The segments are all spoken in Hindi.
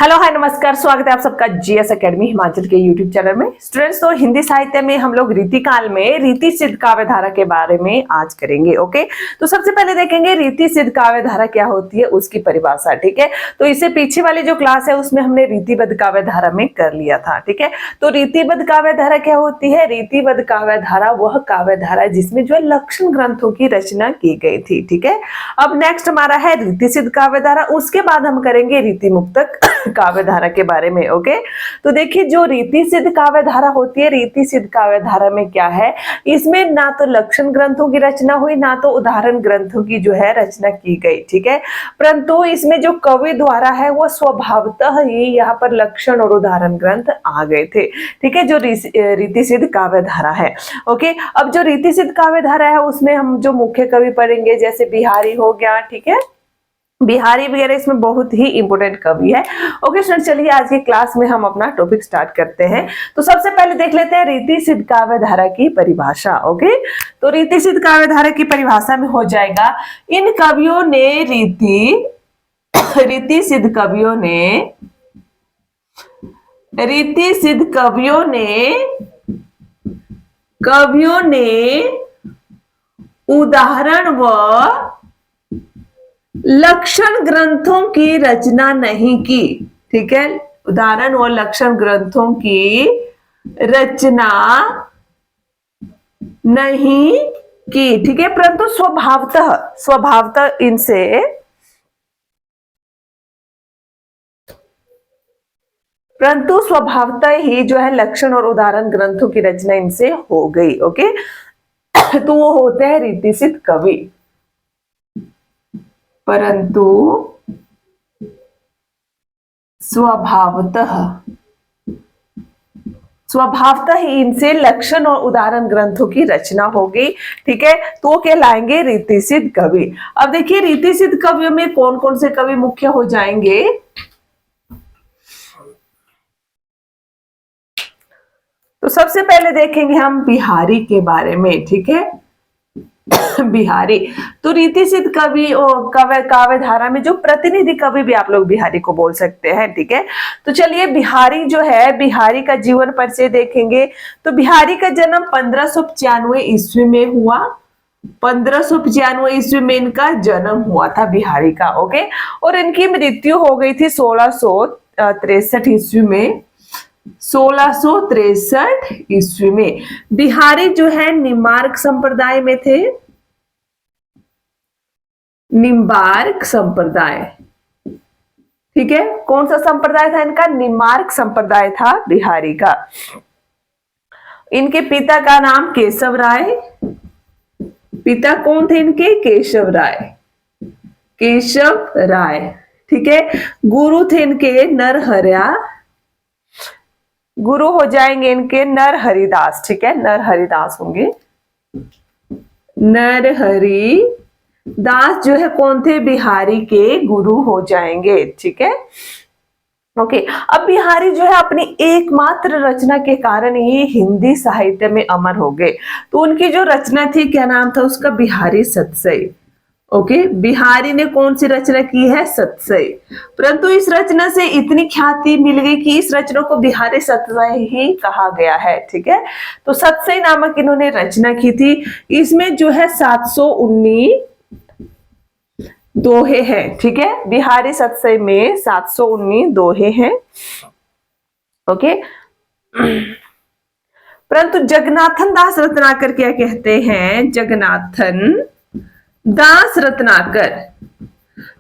हेलो हाय नमस्कार, स्वागत है आप सबका जीएस एकेडमी हिमाचल के यूट्यूब चैनल में। स्टूडेंट्स, तो हिंदी साहित्य में हम लोग रीति काल में रीति सिद्ध काव्य धारा के बारे में आज करेंगे। ओके, तो सबसे पहले देखेंगे रीति सिद्ध काव्य धारा क्या होती है, उसकी परिभाषा। ठीक है, तो इससे पीछे वाली जो क्लास है उसमें हमने रीतिबद्ध काव्य धारा में कर लिया था। ठीक है, तो रीतिबद्ध काव्य धारा क्या होती है? रीतिबद्ध काव्य धारा वह काव्य धारा जिसमें जो है लक्षण ग्रंथों की रचना की गई थी। ठीक है, अब नेक्स्ट हमारा है रीति सिद्ध काव्य धारा, उसके बाद हम करेंगे रीति मुक्तक काव्य धारा के बारे में। ओके, तो देखिए जो रीति सिद्ध काव्य धारा होती है, रीति सिद्ध काव्य धारा में क्या है, इसमें ना तो लक्षण ग्रंथों की रचना हुई, ना तो उदाहरण ग्रंथों की जो है रचना की गई। ठीक है, परंतु इसमें जो कवि द्वारा है वो स्वभावतः ही यहाँ पर लक्षण और उदाहरण ग्रंथ आ गए थे। ठीक है, जो रीति सिद्ध काव्य धारा है। ओके, अब जो रीति सिद्ध काव्य धारा है उसमें हम जो मुख्य कवि पढ़ेंगे, जैसे बिहारी हो गया। ठीक है, बिहारी वगैरह इसमें बहुत ही इंपोर्टेंट कवि है। ओके स्टूडेंट, चलिए आज की क्लास में हम अपना टॉपिक स्टार्ट करते हैं। तो सबसे पहले देख लेते हैं रीति सिद्ध काव्य धारा की परिभाषा। ओके, तो रीति सिद्ध काव्य धारा की परिभाषा में हो जाएगा, इन कवियों ने रीति सिद्ध कवियों ने उदाहरण व लक्षण ग्रंथों की रचना नहीं की। ठीक है, उदाहरण और लक्षण ग्रंथों की रचना नहीं की। ठीक है, परंतु स्वभावतः ही जो है लक्षण और उदाहरण ग्रंथों की रचना इनसे हो गई। ओके, तो वो होते हैं रीति सिद्ध कवि, परंतु स्वभावतः ही इनसे लक्षण और उदाहरण ग्रंथों की रचना हो गई। ठीक है, तो कहलाएंगे रीति सिद्ध कवि। अब देखिए रीति सिद्ध कवियों में कौन कौन से कवि मुख्य हो जाएंगे। तो सबसे पहले देखेंगे हम बिहारी के बारे में। ठीक है, बिहारी तो रीति सिद्ध कवि और काव्य धारा में जो प्रतिनिधि कवि भी आप लोग बिहारी को बोल सकते हैं। ठीक है, तो चलिए बिहारी जो है, बिहारी का जीवन परिचय देखेंगे। तो बिहारी का जन्म 1595 ईस्वी में हुआ। 1595 ईस्वी में इनका जन्म हुआ था बिहारी का। ओके, और इनकी मृत्यु हो गई थी 1663 ईस्वी में। 1663 ईस्वी में बिहारी जो है निम्बार्क संप्रदाय में थे। निम्बार्क संप्रदाय, ठीक है, कौन सा संप्रदाय था इनका? निम्बार्क संप्रदाय था बिहारी का। इनके पिता का नाम केशव राय। पिता कौन थे इनके? केशव राय। ठीक है, गुरु थे इनके नरहरिया। गुरु हो जाएंगे इनके नरहरिदास। ठीक है, नरहरिदास होंगे। नरहरि दास जो है कौन थे? बिहारी के गुरु हो जाएंगे। ठीक है, ओके, अब बिहारी जो है अपनी एकमात्र रचना के कारण ही हिंदी साहित्य में अमर हो गए। तो उनकी जो रचना थी, क्या नाम था उसका? बिहारी सतसई। ओके, बिहारी ने कौन सी रचना की है? सतसई। परंतु इस रचना से इतनी ख्याति मिल गई कि इस रचना को बिहारी सतसई ही कहा गया है। ठीक है, तो सतसई नामक इन्होंने रचना की थी। इसमें जो है 719 दोहे हैं। ठीक है, बिहारी सतसई में 719 दोहे हैं। ओके, परंतु जगन्नाथन दास रत्नाकर क्या कहते हैं? जगन्नाथन दास रत्नाकर,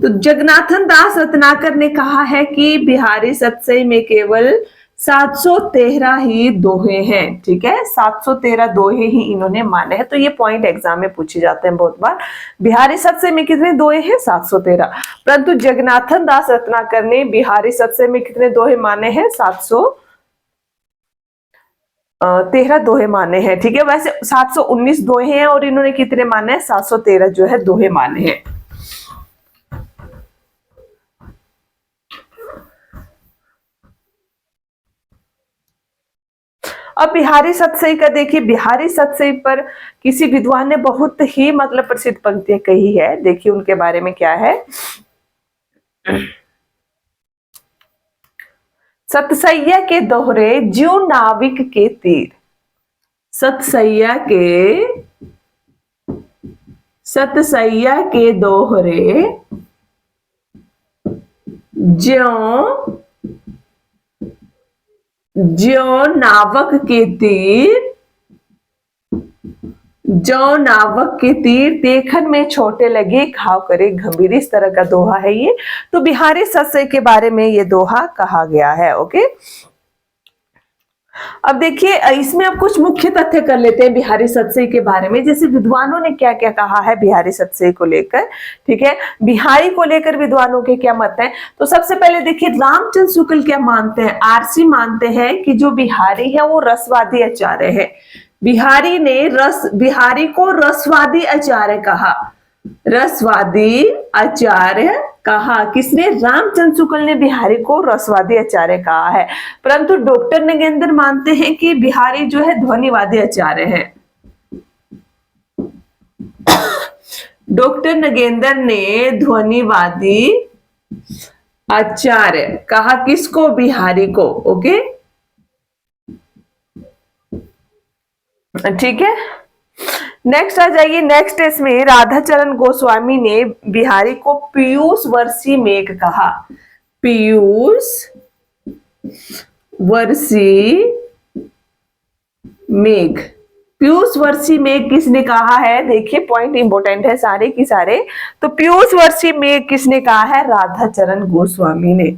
तो जगन्नाथन दास रत्नाकर ने कहा है कि बिहारी सतसई में केवल 713 ही दोहे हैं। ठीक है, 713 दोहे ही इन्होंने माने हैं। तो ये पॉइंट एग्जाम में पूछे जाते हैं बहुत बार। बिहारी सतसई में कितने दोहे हैं? 713। परंतु जगन्नाथन दास रत्नाकर ने बिहारी सतसई में कितने दोहे माने हैं? 713 दोहे माने हैं। ठीक है, वैसे 719 दोहे हैं और इन्होंने कितने माने हैं? 713 जो है दोहे माने हैं। अब बिहारी सतसई का देखिए, बिहारी सतसई पर किसी विद्वान ने बहुत ही मतलब प्रसिद्ध पंक्तियां कही है। देखिए उनके बारे में क्या है। सतसैया के दोहरे ज्यों नाविक के तीर। सतसैया के दोहरे ज्यों नावक के तीर, जो नावक के तीर देखन में छोटे लगे घाव करे गंभीर, इस तरह का दोहा है ये। तो बिहारी सत्सई के बारे में ये दोहा कहा गया है। ओके, अब देखिए इसमें अब कुछ मुख्य तथ्य कर लेते हैं बिहारी सत्सई के बारे में, जैसे विद्वानों ने क्या क्या कहा है बिहारी सत्सई को लेकर। ठीक है, बिहारी को लेकर विद्वानों के क्या मत है। तो सबसे पहले देखिए रामचंद्र शुक्ल क्या मानते हैं, आरसी मानते हैं कि जो बिहारी है वो रसवादी आचार्य है। बिहारी को रसवादी आचार्य कहा, रसवादी आचार्य कहा। किसने? रामचंद्र शुक्ल ने बिहारी को रसवादी आचार्य कहा है। परंतु डॉक्टर नगेंद्र मानते हैं कि बिहारी जो है ध्वनिवादी आचार्य है। डॉक्टर नगेंद्र ने ध्वनिवादी आचार्य कहा, किसको? बिहारी को। ओके, ठीक है, नेक्स्ट आ जाइए। नेक्स्ट इसमें राधाचरण गोस्वामी ने बिहारी को पीयूष वर्षी मेघ कहा। पीयूष वर्षी मेघ, पीयूष वर्षी मेघ किसने कहा है? देखिए पॉइंट इंपोर्टेंट है सारे की सारे। तो पीयूष वर्षी मेघ किसने कहा है? राधाचरण गोस्वामी ने।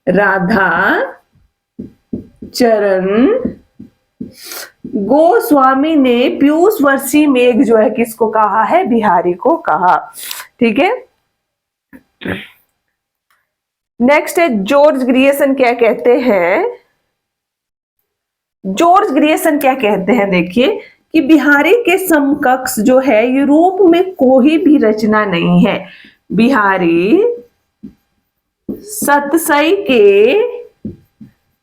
राधाचरण गोस्वामी ने पीयूष वर्षी मेघ जो है किसको कहा है? बिहारी को कहा। ठीक है, नेक्स्ट है जॉर्ज ग्रियर्सन क्या कहते हैं। जॉर्ज ग्रियर्सन क्या कहते हैं, देखिए कि बिहारी के समकक्ष जो है यूरोप में कोई भी रचना नहीं है। बिहारी सतसई के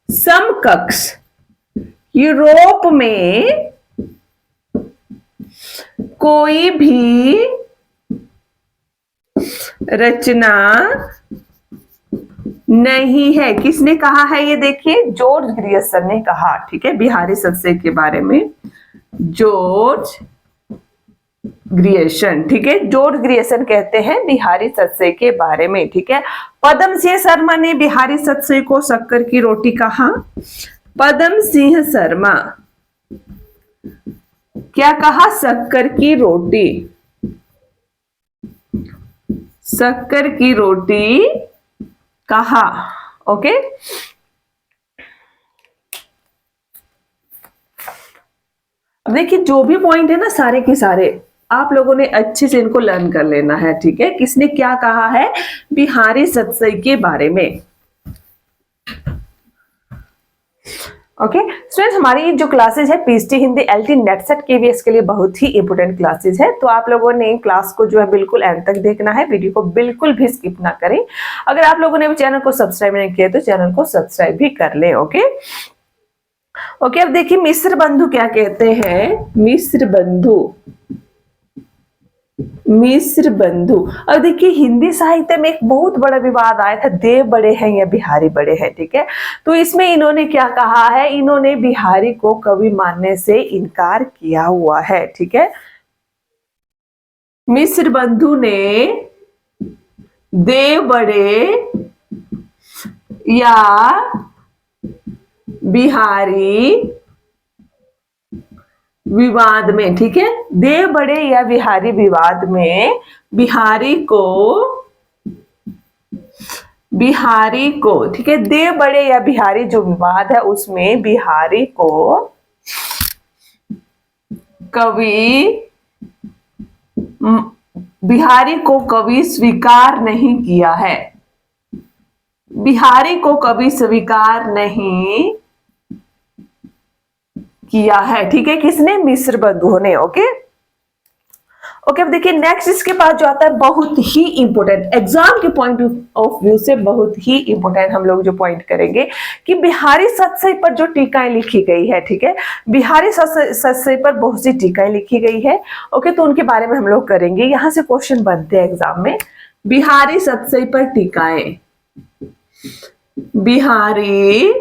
समकक्ष यूरोप में कोई भी रचना नहीं है। किसने कहा है ये? देखिए जॉर्ज ग्रियर्सन ने कहा। ठीक है, बिहारी सत्सई के बारे में जॉर्ज ग्रियर्सन। ठीक है, जॉर्ज ग्रियर्सन कहते हैं बिहारी सत्सई के बारे में। ठीक है, पद्म सिंह शर्मा ने बिहारी सत्सई को शक्कर की रोटी कहा। पद्म सिंह शर्मा क्या कहा? शक्कर की रोटी। शक्कर की रोटी कहा। ओके, अब देखिए जो भी पॉइंट है ना सारे के सारे आप लोगों ने अच्छे से इनको लर्न कर लेना है। ठीक है, किसने क्या कहा है बिहारी सत्सई के बारे में। ओके स्टूडेंट्स, हमारी जो क्लासेज है PhD Hindi LT net set KVS के लिए बहुत ही इंपोर्टेंट क्लासेज है। तो आप लोगों ने क्लास को जो है बिल्कुल एंड तक देखना है, वीडियो को बिल्कुल भी स्किप ना करें। अगर आप लोगों ने चैनल को सब्सक्राइब नहीं किया तो चैनल को सब्सक्राइब भी कर लें। ओके, अब देखिए मिस्र बंधु क्या कहते हैं। मिस्र बंधु। अब देखिए हिंदी साहित्य में एक बहुत बड़ा विवाद आया था, देव बड़े हैं या बिहारी बड़े हैं। ठीक है, तो इसमें इन्होंने क्या कहा है? इन्होंने बिहारी को कवि मानने से इनकार किया हुआ है। ठीक है, मिस्र बंधु ने देव बड़े या बिहारी विवाद में, ठीक है, देव बड़े या बिहारी विवाद में बिहारी को ठीक है, देव बड़े या बिहारी जो विवाद है उसमें बिहारी को कवि स्वीकार नहीं किया है। बिहारी को कवि स्वीकार नहीं किया है। ठीक है, किसने? मिस्र बंधुओं ने। ओके, अब देखिए नेक्स्ट इसके बाद जो आता है बहुत ही इंपॉर्टेंट, एग्जाम के पॉइंट ऑफ व्यू से बहुत ही इंपॉर्टेंट हम लोग जो पॉइंट करेंगे कि बिहारी सत्सई पर जो टीकाएं लिखी गई है। ठीक है, बिहारी सत्सई पर बहुत सी टीकाएं लिखी गई है। ओके, तो उनके बारे में हम लोग करेंगे। यहां से क्वेश्चन बनते हैं एग्जाम में, बिहारी सत्सई पर टीकाएं। बिहारी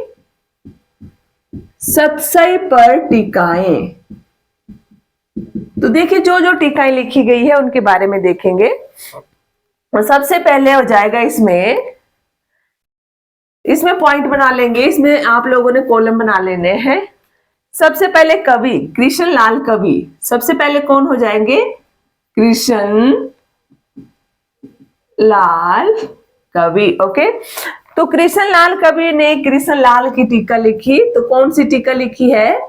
सतसई पर टीकाएं। तो देखिए जो जो टीकाएं लिखी गई है उनके बारे में देखेंगे। सबसे पहले हो जाएगा इसमें पॉइंट बना लेंगे, इसमें आप लोगों ने कॉलम बना लेने हैं। सबसे पहले कवि कृष्ण लाल कवि, सबसे पहले कौन हो जाएंगे? कृष्ण लाल कवि। ओके, तो कृष्ण लाल कवि ने कृष्ण लाल की टीका लिखी, तो कौन सी टीका लिखी है?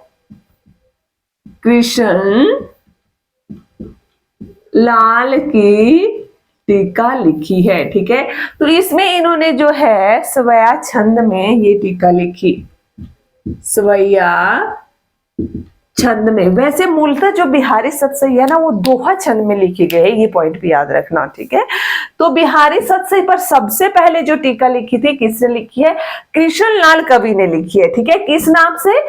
कृष्ण लाल की टीका लिखी है। ठीक है, तो इसमें इन्होंने जो है स्वया छंद में ये टीका लिखी, स्वया छंद में। वैसे मूलतः जो बिहारी सतसई है ना वो दोहा छंद में लिखी गई है, ये पॉइंट भी याद रखना। ठीक है, तो बिहारी सतसई पर सबसे पहले जो टीका लिखी थी किसने लिखी है? कृष्ण लाल कवि ने लिखी है। ठीक है, किस नाम से?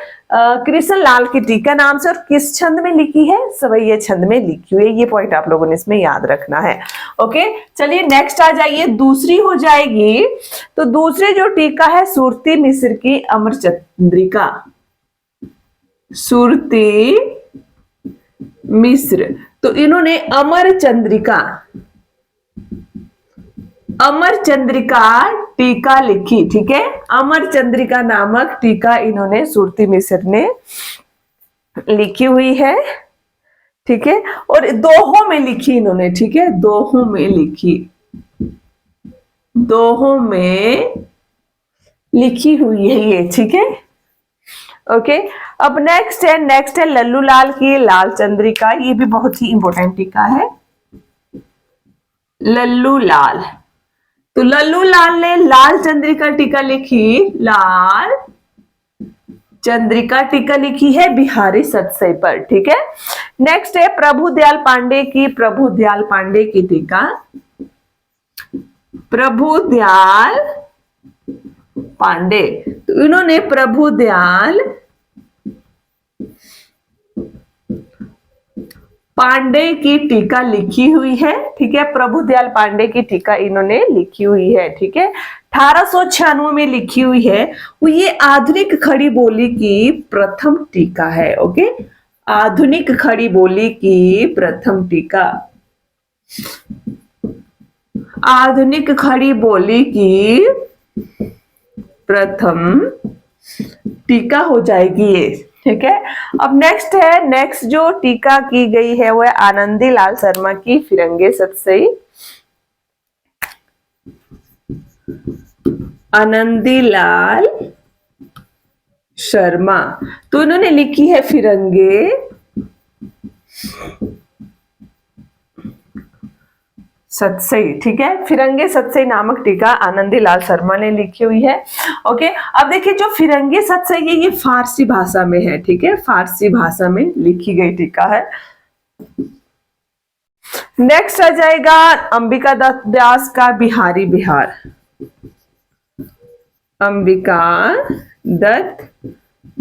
कृष्ण लाल की टीका नाम से। और किस छंद में लिखी है? स्वैया छंद में लिखी हुई है। ये पॉइंट आप लोगों ने इसमें याद रखना है। ओके, चलिए नेक्स्ट आ जाइए, दूसरी हो जाएगी। तो दूसरी जो टीका है सुरती मिश्र की अमर चंद्रिका, सुरती मिश्र, तो इन्होंने अमर चंद्रिका टीका लिखी। ठीक है, अमर चंद्रिका नामक टीका इन्होंने सुरती मिश्र ने लिखी हुई है। ठीक है, और दोहों में लिखी इन्होंने। ठीक है, दोहों में लिखी हुई है ये। ठीक है, ओके, अब नेक्स्ट है लल्लू लाल की लाल चंद्रिका। ये भी बहुत ही इंपॉर्टेंट टीका है, लल्लू लाल। तो लल्लू लाल ने लाल चंद्रिका टीका लिखी, लाल चंद्रिका टीका लिखी है बिहारी सतसई पर। ठीक है, नेक्स्ट है प्रभुदयाल पांडे की टीका, प्रभुदयाल पांडे। तो इन्होंने प्रभुदयाल पांडे की टीका लिखी हुई है। ठीक है, प्रभुदयाल पांडे की टीका इन्होंने लिखी हुई है। ठीक है, 1896 में लिखी हुई है। ये आधुनिक खड़ी बोली की प्रथम टीका है। ओके, आधुनिक खड़ी बोली की प्रथम टीका, आधुनिक खड़ी बोली की प्रथम टीका हो जाएगी ये। ठीक है, अब नेक्स्ट जो टीका की गई है वो है आनंदी लाल शर्मा की फिरंगे सतसई, आनंदी लाल शर्मा। तो इन्होंने लिखी है फिरंगे सतसई। ठीक है, फिरंगे सतसई नामक टीका आनंदी लाल शर्मा ने लिखी हुई है। ओके, अब देखिए जो फिरंगे सतसई है ये फारसी भाषा में है। ठीक है, फारसी भाषा में लिखी गई टीका है। नेक्स्ट आ जाएगा अंबिका दत्त व्यास का बिहारी बिहार, अंबिका दत्त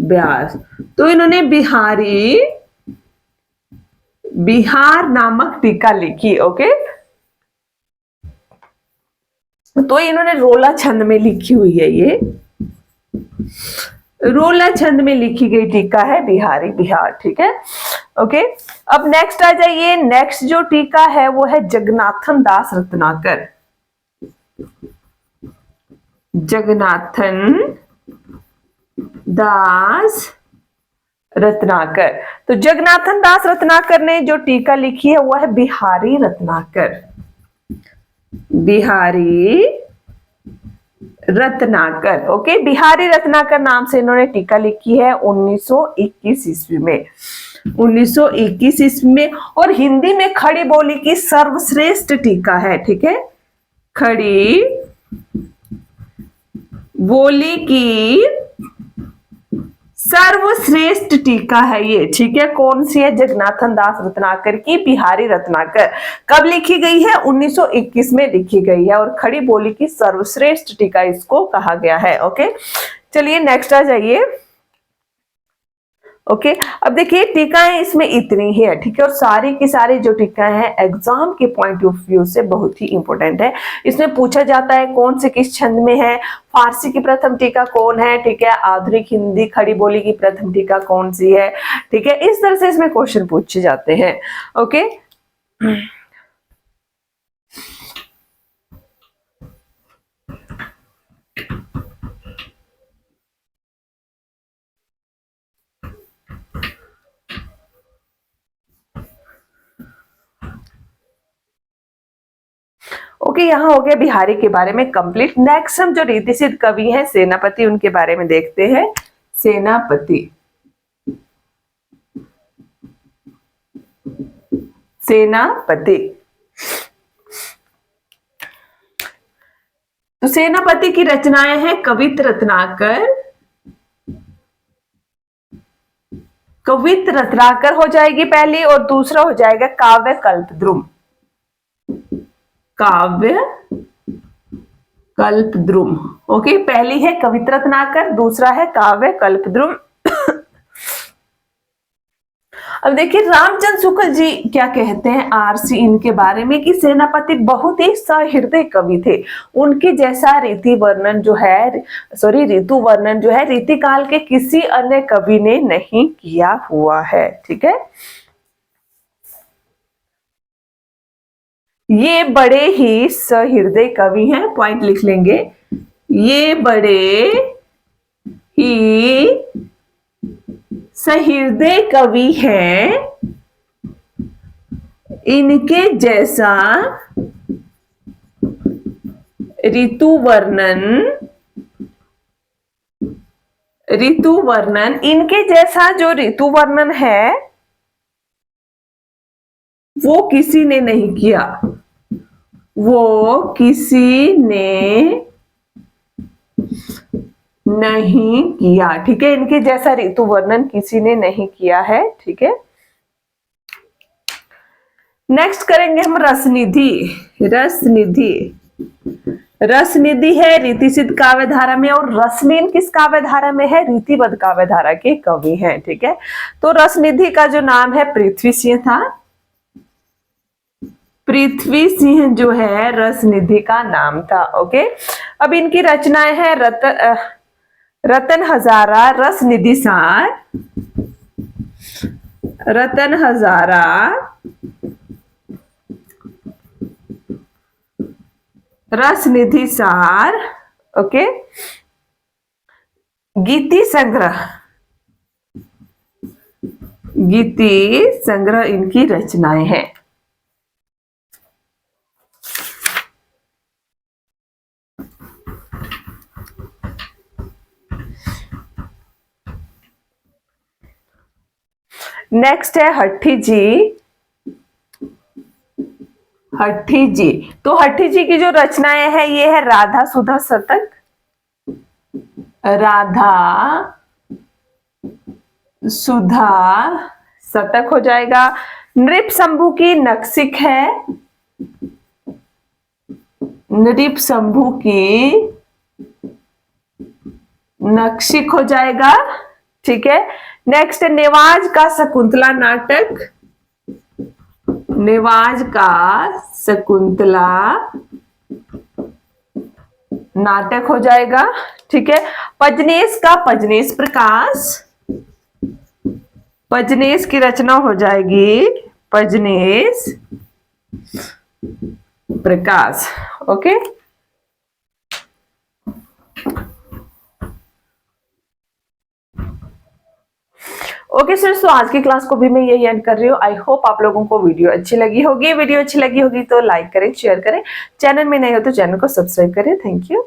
व्यास। तो इन्होंने बिहार नामक टीका लिखी। ओके, तो इन्होंने रोला छंद में लिखी हुई है, ये रोला छंद में लिखी गई टीका है बिहारी बिहार। ठीक है, ओके, अब नेक्स्ट आ जाइए। नेक्स्ट जो टीका है वो है जगन्नाथन दास रत्नाकर, जगन्नाथन दास रत्नाकर। तो जगन्नाथन दास रत्नाकर ने जो टीका लिखी है वो है बिहारी रत्नाकर, बिहारी रत्नाकर। ओके, बिहारी रत्नाकर नाम से इन्होंने टीका लिखी है 1921 ईस्वी में, 1921 ईस्वी में। और हिंदी में खड़ी बोली की सर्वश्रेष्ठ टीका है। ठीक है, खड़ी बोली की सर्वश्रेष्ठ टीका है ये। ठीक है, कौन सी है? जगन्नाथन दास रत्नाकर की बिहारी रत्नाकर। कब लिखी गई है? 1921 में लिखी गई है, और खड़ी बोली की सर्वश्रेष्ठ टीका इसको कहा गया है। ओके, चलिए नेक्स्ट आ जाइए। ओके अब देखिए टीकाएं इसमें इतनी ही है, ठीक है, और सारी की सारी जो टीकाएं हैं एग्जाम के पॉइंट ऑफ व्यू से बहुत ही इंपॉर्टेंट है। इसमें पूछा जाता है कौन से किस छंद में है, फारसी की प्रथम टीका कौन है, ठीक है, आधुनिक हिंदी खड़ी बोली की प्रथम टीका कौन सी है, ठीक है, इस तरह से इसमें क्वेश्चन पूछे जाते हैं। ओके ओके यहाँ हो गया बिहारी के बारे में कंप्लीट। नेक्स्ट हम जो रीति सिद्ध कवि हैं सेनापति, उनके बारे में देखते हैं। सेनापति, सेनापति तो सेनापति की रचनाएं हैं कवित रत्नाकर, कवित रत्नाकर हो जाएगी पहली, और दूसरा हो जाएगा काव्य कल्पद्रुम, काव्य कल्पद्रुम। ओके पहली है कवित रत्नाकर, दूसरा है काव्य कल्पद्रुम। अब देखिए रामचंद्र शुक्ल जी क्या कहते हैं आरसी इनके बारे में कि सेनापति बहुत ही सहृदय कवि थे, उनके जैसा रीति वर्णन जो है ऋतु वर्णन जो है रीतिकाल के किसी अन्य कवि ने नहीं किया हुआ है, ठीक है। ये बड़े ही सहृदय कवि हैं, पॉइंट लिख लेंगे, ये बड़े ही सहृदय कवि हैं, इनके जैसा ऋतु वर्णन इनके जैसा जो ऋतु वर्णन है वो किसी ने नहीं किया, वो किसी ने नहीं किया, ठीक है, इनके जैसा ऋतु वर्णन किसी ने नहीं किया है, ठीक है। नेक्स्ट करेंगे हम रसनिधि। रसनिधि है रीति सिद्ध काव्य धारा में, और रसनीन किस काव्य धारा में है, रीतिबद्ध काव्य धारा के कवि हैं, ठीक है। तो रसनिधि का जो नाम है पृथ्वी सिंह था, पृथ्वी सिंह जो है रसनिधि का नाम था। ओके अब इनकी रचनाएं हैं रतन हजारा, रसनिधि सार, रतन हजारा, रसनिधि सार, ओके, गीति संग्रह इनकी रचनाएं हैं। नेक्स्ट है हट्टी जी। तो हट्टी जी की जो रचनाएं हैं ये है राधा सुधा शतक, राधा सुधा शतक हो जाएगा। नृप शंभु की नक्सिक है, नृप शंभु की नक्सिक हो जाएगा, ठीक है। नेक्स्ट नेवाज का शकुंतला नाटक, नेवाज का शकुंतला नाटक हो जाएगा, ठीक है। पजनेश का पजनेश प्रकाश, पजनेश की रचना हो जाएगी पजनेश प्रकाश, ओके। ओके सर, तो आज की क्लास को भी मैं यही एंड कर रही हूँ। आई होप आप लोगों को वीडियो अच्छी लगी होगी। वीडियो अच्छी लगी होगी तो लाइक करें, शेयर करें, चैनल में नए हो तो चैनल को सब्सक्राइब करें। Thank you.